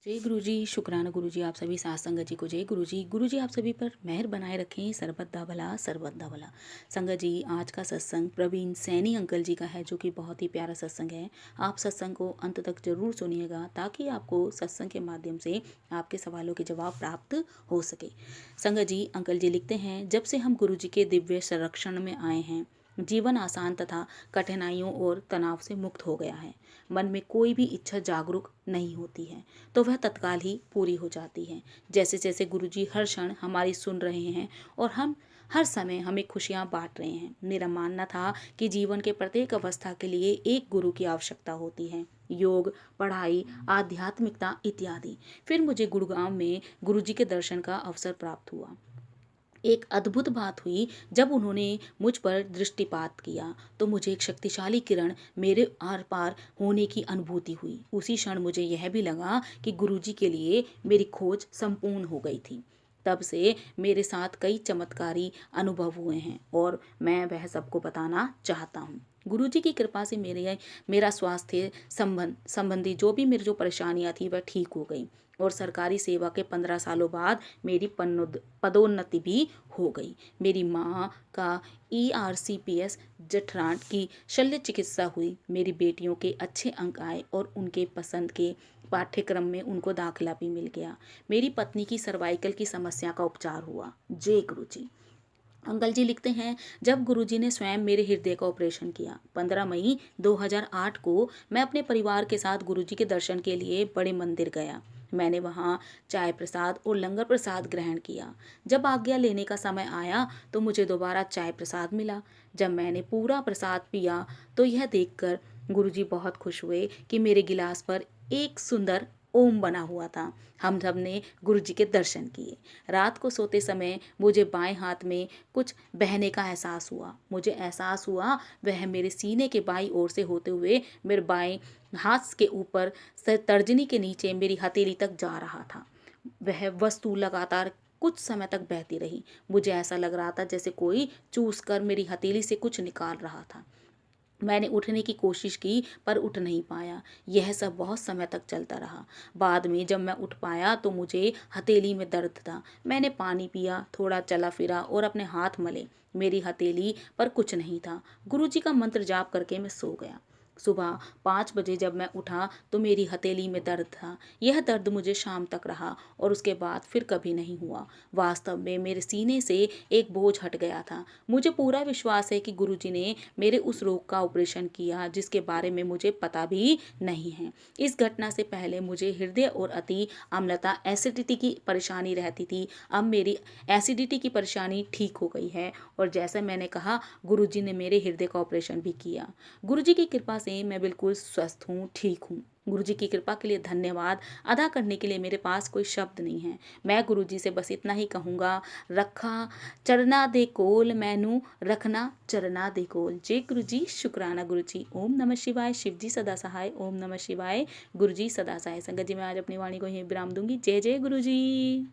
जय गुरुजी, शुक्राना गुरुजी, आप सभी साथ संगत जी को जय गुरुजी। गुरुजी आप सभी पर मेहर बनाए रखें, सर्वदा भला सर्वदा भला। संगत जी, आज का सत्संग प्रवीण सैनी अंकल जी का है, जो कि बहुत ही प्यारा सत्संग है। आप सत्संग को अंत तक जरूर सुनिएगा, ताकि आपको सत्संग के माध्यम से आपके सवालों के जवाब प्राप्त हो सके। संगत जी, अंकल जी लिखते हैं, जब से हम गुरु जी के दिव्य संरक्षण में आए हैं, जीवन आसान तथा कठिनाइयों और तनाव से मुक्त हो गया है। मन में कोई भी इच्छा जागरूक नहीं होती है तो वह तत्काल ही पूरी हो जाती है। जैसे जैसे गुरुजी हर क्षण हमारी सुन रहे हैं और हम हर समय हमें खुशियां बांट रहे हैं। मेरा मानना था कि जीवन के प्रत्येक अवस्था के लिए एक गुरु की आवश्यकता होती है, योग, पढ़ाई, आध्यात्मिकता इत्यादि। फिर मुझे गुड़गांव में गुरुजी के दर्शन का अवसर प्राप्त हुआ। एक अद्भुत बात हुई जब उन्होंने मुझ पर दृष्टिपात किया तो मुझे एक शक्तिशाली किरण मेरे आर पार होने की अनुभूति हुई। उसी क्षण मुझे यह भी लगा कि गुरुजी के लिए मेरी खोज संपूर्ण हो गई थी। तब से मेरे साथ कई चमत्कारी अनुभव हुए हैं और मैं वह सबको बताना चाहता हूँ। गुरुजी की कृपा से मेरा स्वास्थ्य संबंधी जो भी मेरी जो परेशानियाँ थी वह ठीक हो गई और सरकारी सेवा के 15 सालों बाद मेरी पदोन्नति भी हो गई। मेरी माँ का ERCPS जठरांठ की शल्य चिकित्सा हुई। मेरी बेटियों के अच्छे अंक आए और उनके पसंद के पाठ्यक्रम में उनको दाखिला भी मिल गया। मेरी पत्नी की सर्वाइकल की समस्या का उपचार हुआ। जय गुरु जी। अंकल जी लिखते हैं, जब गुरुजी ने स्वयं मेरे हृदय का ऑपरेशन किया 15 मई 2008 को, मैं अपने परिवार के साथ गुरुजी के दर्शन के लिए बड़े मंदिर गया। मैंने वहाँ चाय प्रसाद और लंगर प्रसाद ग्रहण किया। जब आज्ञा लेने का समय आया तो मुझे दोबारा चाय प्रसाद मिला। जब मैंने पूरा प्रसाद पिया तो यह देखकर गुरुजी बहुत खुश हुए कि मेरे गिलास पर एक सुंदर ओम बना हुआ था। हम सब ने गुरुजी के दर्शन किए। रात को सोते समय मुझे बाएं हाथ में कुछ बहने का एहसास हुआ। मुझे एहसास हुआ वह मेरे सीने के बाईं ओर से होते हुए मेरे बाएं हाथ के ऊपर से तर्जनी के नीचे मेरी हथेली तक जा रहा था। वह वस्तु लगातार कुछ समय तक बहती रही। मुझे ऐसा लग रहा था जैसे कोई चूस कर मेरी हथेली से कुछ निकाल रहा था। मैंने उठने की कोशिश की पर उठ नहीं पाया। यह सब बहुत समय तक चलता रहा। बाद में जब मैं उठ पाया तो मुझे हथेली में दर्द था। मैंने पानी पिया, थोड़ा चला फिरा और अपने हाथ मले। मेरी हथेली पर कुछ नहीं था। गुरुजी का मंत्र जाप करके मैं सो गया। सुबह 5 बजे जब मैं उठा तो मेरी हथेली में दर्द था। यह दर्द मुझे शाम तक रहा और उसके बाद फिर कभी नहीं हुआ। वास्तव में मेरे सीने से एक बोझ हट गया था। मुझे पूरा विश्वास है कि गुरुजी ने मेरे उस रोग का ऑपरेशन किया जिसके बारे में मुझे पता भी नहीं है। इस घटना से पहले मुझे हृदय और अति अम्लता एसिडिटी की परेशानी रहती थी। अब मेरी एसिडिटी की परेशानी ठीक हो गई है और जैसा मैंने कहा, गुरुजी ने मेरे हृदय का ऑपरेशन भी किया। गुरुजी की कृपा से मैं बिल्कुल स्वस्थ हूँ, ठीक हूँ। गुरुजी की कृपा के लिए धन्यवाद अदा करने के लिए मेरे पास कोई शब्द नहीं है। मैं गुरुजी से बस इतना ही कहूँगा, रखा चरना दे कोल मैनू रखना चरना दे कोल। जय गुरुजी, शुक्राना गुरुजी। ओम नमः शिवाय। शिव जी सदा सहाय। ओम नमः शिवाय। गुरुजी सदा सहाय। संगत जी, मैं आज अपनी वाणी को यहीं विराम दूंगी। जय जय गुरुजी।